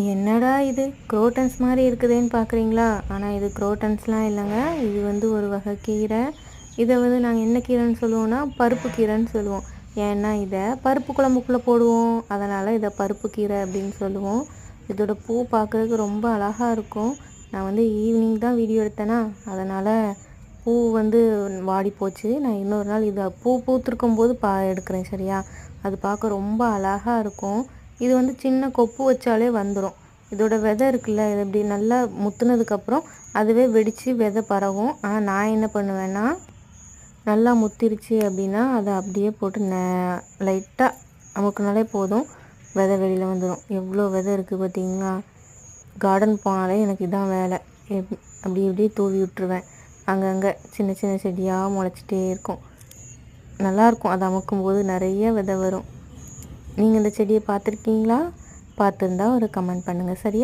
என்னடா இது குரோட்டன்ஸ் மாதிரி இருக்குதேன்னு பார்க்குறீங்களா? ஆனால் இது குரோட்டன்ஸ்லாம் இல்லைங்க. இது வந்து ஒரு வகை கீரை. இதை வந்து நாங்கள் என்ன கீரைன்னு சொல்லுவோம்னா பருப்பு கீரைன்னு சொல்லுவோம். ஏன்னா இதை பருப்பு குழம்புக்குள்ளே போடுவோம், அதனால் இதை பருப்பு கீரை அப்படின்னு சொல்லுவோம். இதோட பூ பார்க்குறதுக்கு ரொம்ப அழகாக இருக்கும். நான் வந்து ஈவினிங் தான் வீடியோ எடுத்தேன்னா, அதனால் பூ வந்து வாடி போச்சு. நான் இன்னொரு நாள் இதை பூ பூத்திருக்கும் போது எடுக்கிறேன், சரியா? அது பார்க்க ரொம்ப அழகாக இருக்கும். இது வந்து சின்ன கொப்பு வச்சாலே வந்துடும். இதோட விதை இருக்குல்ல, இது இப்படி நல்லா முத்துனதுக்கப்புறம் அதுவே வெடித்து விதை பரவும். ஆனால் நான் என்ன பண்ணுவேன்னா, நல்லா முத்திருச்சு அப்படின்னா அதை அப்படியே போட்டு லைட்டாக அமுக்குனாலே போதும், விதை வெளியில் வந்துடும். எவ்வளோ விதை இருக்குது பார்த்தீங்களா? கார்டன் போனாலே எனக்கு இதான் வேலை. அப்படி இப்படி தூவி விட்டுருவேன். அங்கங்கே சின்ன சின்ன செடியாக முளைச்சிட்டே இருக்கும். நல்லாயிருக்கும். அதை அமுக்கும்போது நிறைய விதை வரும். நீங்கள் இந்த செடியை பார்த்துருக்கீங்களா? பார்த்துருந்தா ஒரு கமெண்ட் பண்ணுங்கள், சரியா?